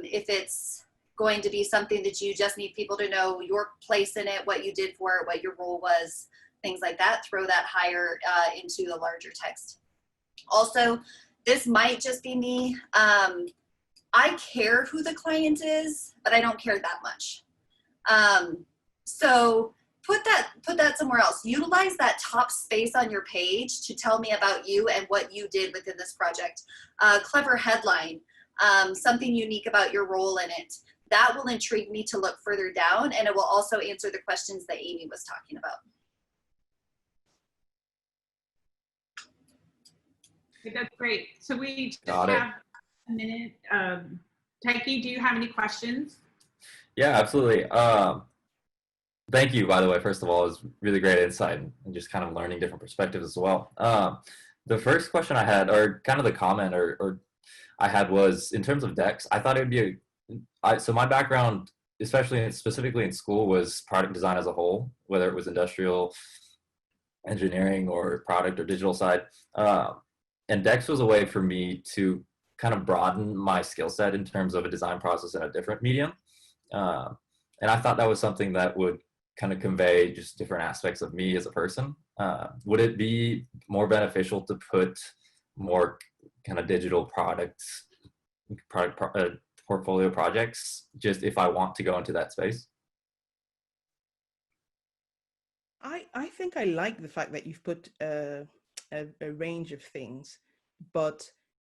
If it's going to be something that you just need people to know your place in it, what you did for it, what your role was, things like that, throw that higher into the larger text. Also, this might just be me. I care who the client is, but I don't care that much. So put that somewhere else. Utilize that top space on your page to tell me about you and what you did within this project. Clever headline, something unique about your role in it. That will intrigue me to look further down, and it will also answer the questions that Amy was talking about. That's great. So we just Got it. have a minute. Taiki, do you have any questions? Yeah, absolutely. Thank you, by the way, first of all. It was really great insight and just kind of learning different perspectives as well. The first question I had, or kind of the comment or I had, was in terms of decks. I thought it would be so my background, especially specifically in school, was product design as a whole, whether it was industrial engineering or product or digital side. And decks was a way for me to kind of broaden my skill set in terms of a design process in a different medium. And I thought that was something that would kind of convey just different aspects of me as a person. Would it be more beneficial to put more kind of digital portfolio projects, just if I want to go into that space? I think I like the fact that you've put a range of things, but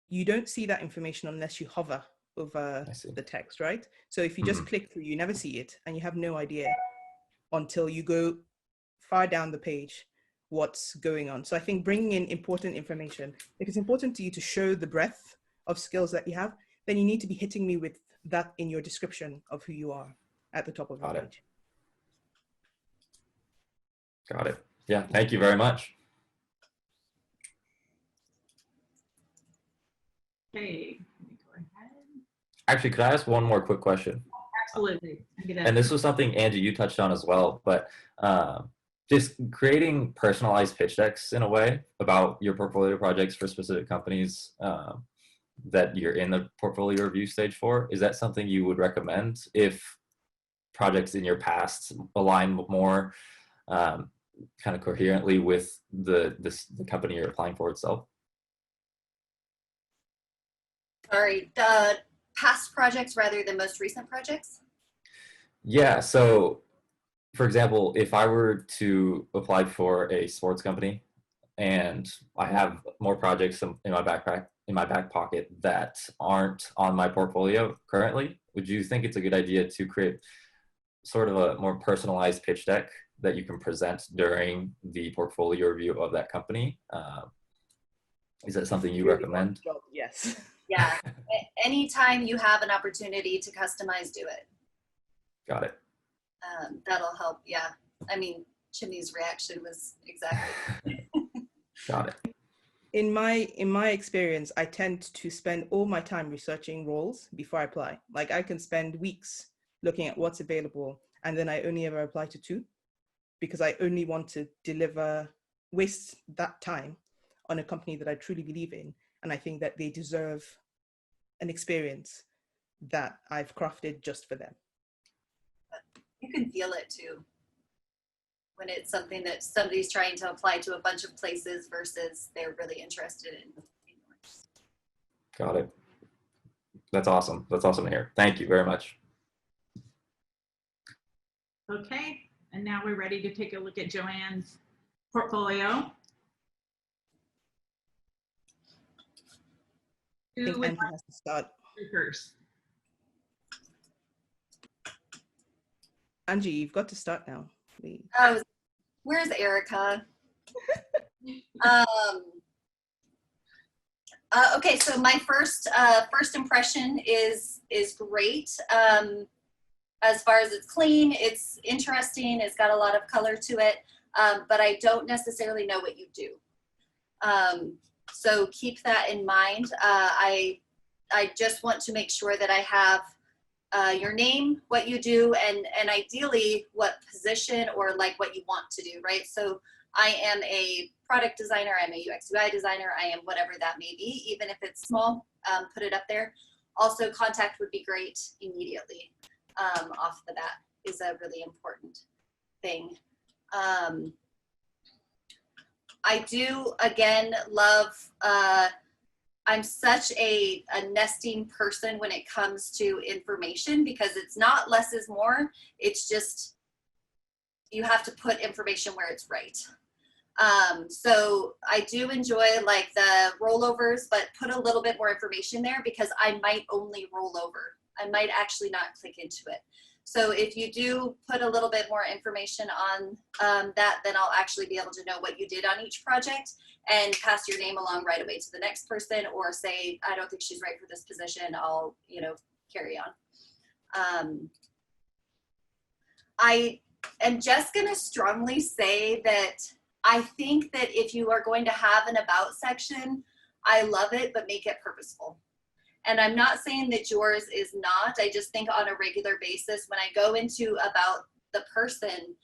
you don't see that information unless you hover over the text, right? So if you just click through, you never see it, and you have no idea until you go far down the page what's going on. So I think bringing in important information, if it's important to you to show the breadth of skills that you have, then you need to be hitting me with that in your description of who you are at the top of the page. Got it. Yeah, thank you very much. Okay, let me go ahead. Actually, could I ask one more quick question? Absolutely. And this was something, Angie, you touched on as well, but just creating personalized pitch decks in a way about your portfolio projects for specific companies that you're in the portfolio review stage for. Is that something you would recommend if projects in your past align more kind of coherently with the company you're applying for itself? Sorry, the past projects rather than most recent projects? Yeah, so for example, if I were to apply for a sports company and I have more projects in my back pocket that aren't on my portfolio currently, would you think it's a good idea to create sort of a more personalized pitch deck that you can present during the portfolio review of that company? Is that something you recommend? Yes. Yeah. Anytime you have an opportunity to customize, do it. Got it. That'll help. Yeah. I mean, Chimney's reaction was exactly. Got it. In my experience, I tend to spend all my time researching roles before I apply. Like I can spend weeks looking at what's available, and then I only ever apply to 2 because I only want to waste that time on a company that I truly believe in. And I think that they deserve an experience that I've crafted just for them. You can feel it too when it's something that somebody's trying to apply to a bunch of places versus they're really interested in. Got it. That's awesome. That's awesome to hear. Thank you very much. Okay, and now we're ready to take a look at Joanne's portfolio. I think Angie has to start. First. Angie, you've got to start now, please. Oh, where's Erica? Okay, so my first impression is great. As far as it's clean, it's interesting, it's got a lot of color to it, but I don't necessarily know what you do. So keep that in mind. I I just want to make sure that I have your name, what you do, and ideally what position or like what you want to do, right? So I am a product designer, I'm a UX UI designer, I am whatever that may be, even if it's small, put it up there. Also, contact would be great immediately off the bat is a really important thing. I do, again, love, I'm such a nesting person when it comes to information, because it's not less is more. It's just, you have to put information where it's right. So I do enjoy like the rollovers, but put a little bit more information there, because I might only roll over. I might actually not click into it. So if you do put a little bit more information on that, then I'll actually be able to know what you did on each project and pass your name along right away to the next person, or say, I don't think she's right for this position, I'll, you know, carry on. I am just gonna strongly say that I think that if you are going to have an about section, I love it, but make it purposeful. And I'm not saying that yours is not. I just think on a regular basis, when I go into about the person,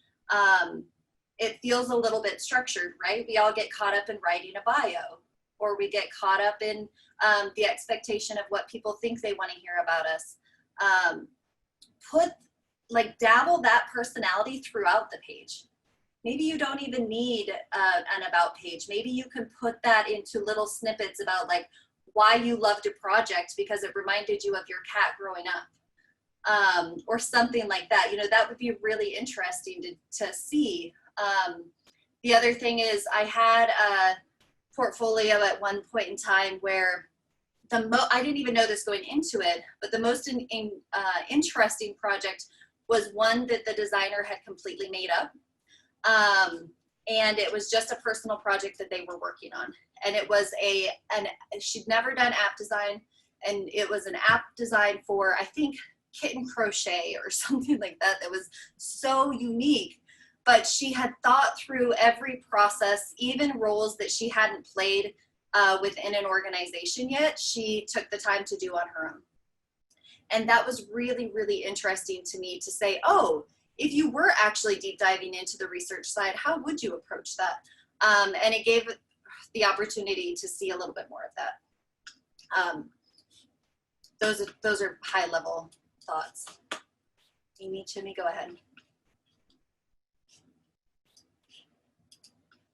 it feels a little bit structured, right? We all get caught up in writing a bio, or we get caught up in the expectation of what people think they want to hear about us. Dabble that personality throughout the page. Maybe you don't even need an about page. Maybe you can put that into little snippets about like why you loved a project because it reminded you of your cat growing up, or something like that. You know, that would be really interesting to see. The other thing is, I had a portfolio at one point in time where I didn't even know this going into it, but the most interesting project was one that the designer had completely made up. And it was just a personal project that they were working on. And it was she'd never done app design, and it was an app design for, I think, kitten crochet or something like that. That was so unique, but she had thought through every process, even roles that she hadn't played within an organization yet, she took the time to do on her own. And that was really, really interesting to me to say, oh, if you were actually deep diving into the research side, how would you approach that? And it gave the opportunity to see a little bit more of that. Those are high level thoughts. Amy, Chimmy, go ahead.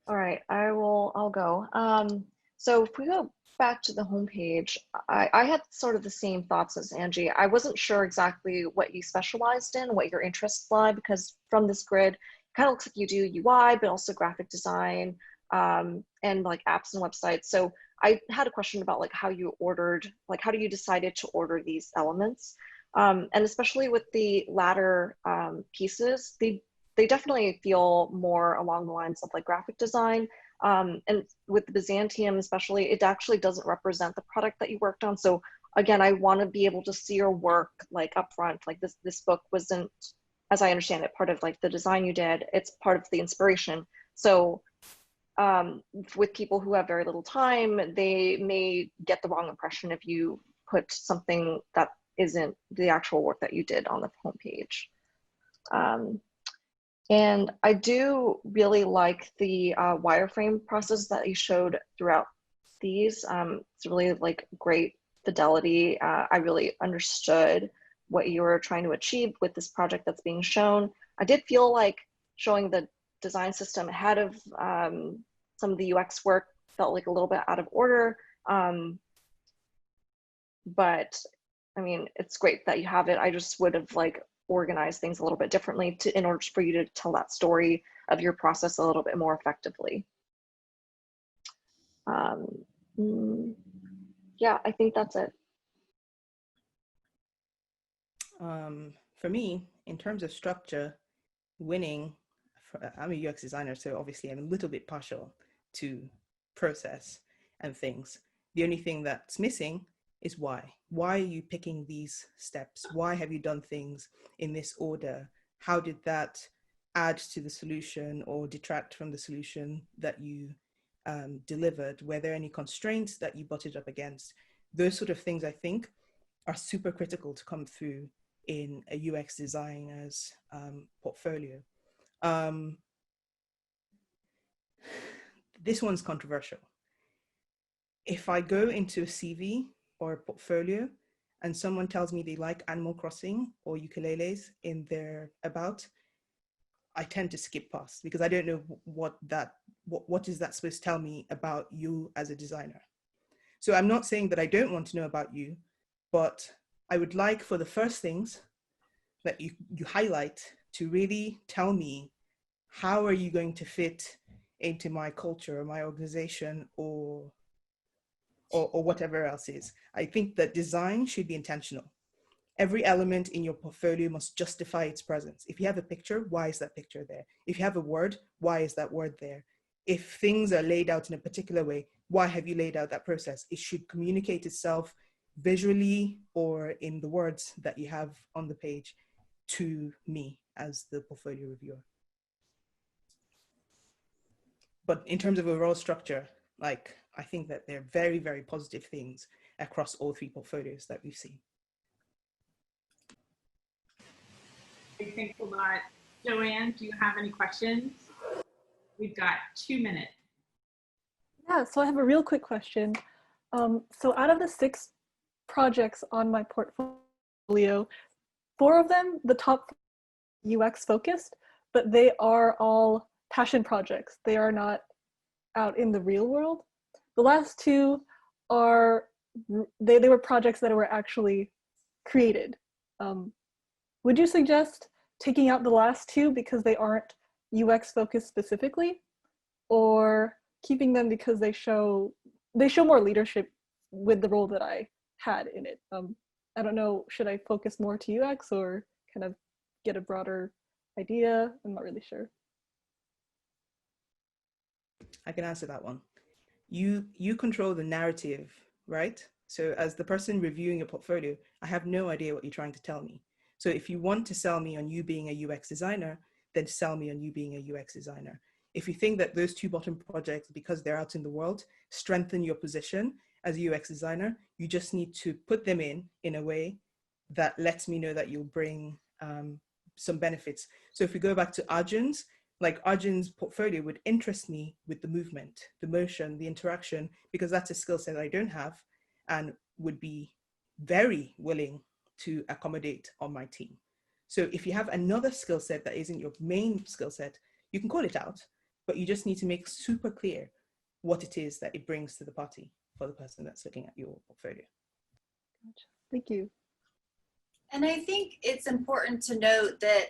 All right, I'll go. So if we go back to the homepage, I had sort of the same thoughts as Angie. I wasn't sure exactly what you specialized in, what your interests lie, because from this grid, it kind of looks like you do UI, but also graphic design, and like apps and websites. So I had a question about like how you ordered, like how do you decided to order these elements? And especially with the latter pieces, they definitely feel more along the lines of like graphic design. And with the Byzantium especially, it actually doesn't represent the product that you worked on. So again, I want to be able to see your work like upfront. Like this book wasn't, as I understand it, part of like the design you did. It's part of the inspiration. So with people who have very little time, they may get the wrong impression if you put something that isn't the actual work that you did on the homepage. And I do really like the wireframe process that you showed throughout these. It's really like great fidelity. I really understood what you were trying to achieve with this project that's being shown. I did feel like showing the design system ahead of some of the UX work felt like a little bit out of order. But I mean, it's great that you have it. I just would have like organized things a little bit differently in order for you to tell that story of your process a little bit more effectively. Yeah, I think that's it. For me, in terms of structure, winning, I'm a UX designer, so obviously I'm a little bit partial to process and things. The only thing that's missing is why. Why are you picking these steps? Why have you done things in this order? How did that add to the solution or detract from the solution that you delivered? Were there any constraints that you butted up against? Those sort of things, I think, are super critical to come through in a UX designer's portfolio. This one's controversial. If I go into a CV or a portfolio and someone tells me they like Animal Crossing or ukuleles in their about, I tend to skip past because I don't know what is that supposed to tell me about you as a designer. So I'm not saying that I don't want to know about you, but I would like for the first things that you highlight to really tell me, how are you going to fit into my culture or my organization or whatever else is. I think that design should be intentional. Every element in your portfolio must justify its presence. If you have a picture, why is that picture there? If you have a word, why is that word there? If things are laid out in a particular way, why have you laid out that process? It should communicate itself visually or in the words that you have on the page to me as the portfolio reviewer. But in terms of overall structure, like, I think that they're very, very positive things across all three portfolios that we've seen. Thanks a lot. Joanne, do you have any questions? We've got 2 minutes. Yeah, so I have a real quick question. So out of the 6 projects on my portfolio, 4 of them, the top UX focused, but they are all passion projects. They are not out in the real world. The last 2 are, they were projects that were actually created. Would you suggest taking out the last 2 because they aren't UX focused specifically, or keeping them because they show more leadership with the role that I had in it? I don't know, should I focus more to UX or kind of get a broader idea? I'm not really sure. I can answer that one. You control the narrative, right? So as the person reviewing your portfolio, I have no idea what you're trying to tell me. So if you want to sell me on you being a UX designer, then sell me on you being a UX designer. If you think that those 2 bottom projects, because they're out in the world, strengthen your position as a UX designer, you just need to put them in a way that lets me know that you'll bring some benefits. So if we go back to Arjun's, like Arjun's portfolio would interest me with the movement, the motion, the interaction, because that's a skill set I don't have and would be very willing to accommodate on my team. So if you have another skill set that isn't your main skill set, you can call it out, but you just need to make super clear what it is that it brings to the party for the person that's looking at your portfolio. Gotcha. Thank you. And I think it's important to note that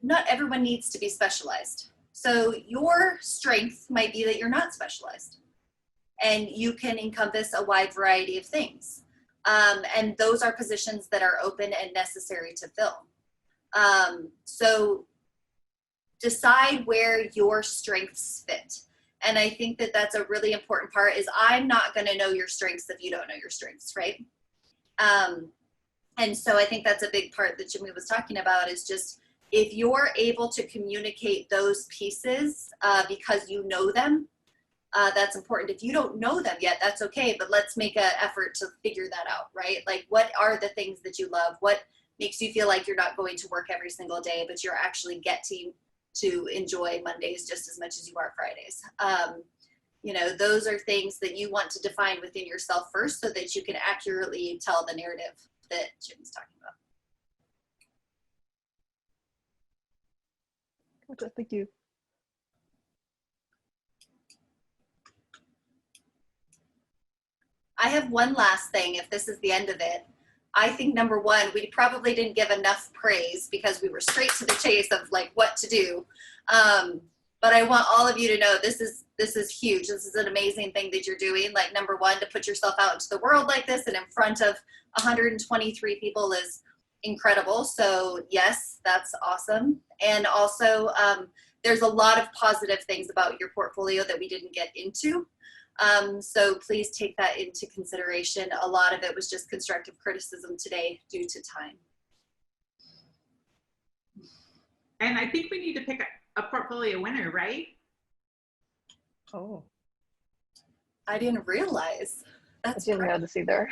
not everyone needs to be specialized. So your strength might be that you're not specialized, and you can encompass a wide variety of things. And those are positions that are open and necessary to fill. So decide where your strengths fit. And I think that that's a really important part, is I'm not going to know your strengths if you don't know your strengths, right? And so I think that's a big part that Jimmy was talking about, is just, if you're able to communicate those pieces because you know them, that's important. If you don't know them yet, that's okay, but let's make an effort to figure that out, right? Like, what are the things that you love? What makes you feel like you're not going to work every single day, but you're actually getting to enjoy Mondays just as much as you are Fridays? You know, those are things that you want to define within yourself first, so that you can accurately tell the narrative that Jim's talking about. Gotcha. Thank you. I have one last thing, if this is the end of it. I think number 1, we probably didn't give enough praise because we were straight to the chase of like what to do. But I want all of you to know this is huge. This is an amazing thing that you're doing. Like, number 1, to put yourself out into the world like this and in front of 123 people is incredible. So yes, that's awesome. And also there's a lot of positive things about your portfolio that we didn't get into. So please take that into consideration. A lot of it was just constructive criticism today due to time. And I think we need to pick a portfolio winner, right? Oh. I didn't realize. I That's didn't great. know this either.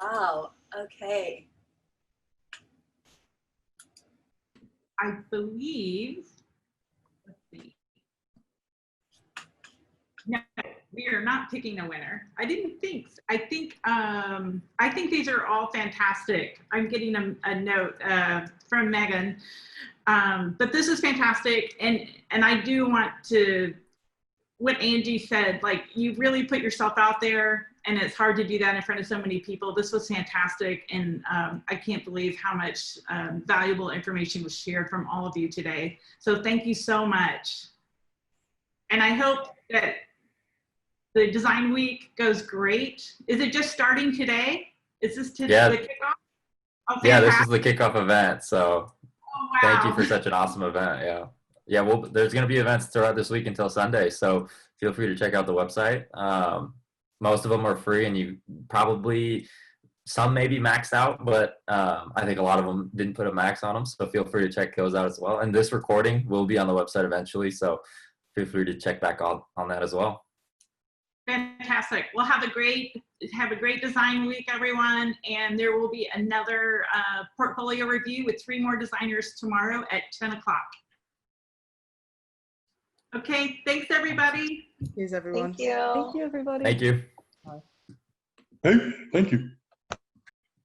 Wow. Okay. I believe, let's see. No, we are not picking a winner. I didn't think. I think these are all fantastic. I'm getting a note from Megan, but this is fantastic, and I do want to. What Angie said, like, you really put yourself out there, and it's hard to do that in front of so many people. This was fantastic, and I can't believe how much valuable information was shared from all of you today. So thank you so much. And I hope that the design week goes great. Is it just starting today? Is this the kickoff? Oh, Yeah, this is fantastic. the kickoff event. So Oh, thank you wow. for such an awesome event. Yeah. Yeah, well, there's going to be events throughout this week until Sunday. So feel free to check out the website. Most of them are free, and you probably, some may be maxed out, but I think a lot of them didn't put a max on them. So feel free to check those out as well. And this recording will be on the website eventually. So feel free to check back on that as well. Fantastic. Well, have a great design week, everyone. And there will be another portfolio review with 3 more designers tomorrow at 10 o'clock. Okay, thanks everybody. Thanks everyone. Thank you. Thank you, everybody. Thank you. Hey, thank you.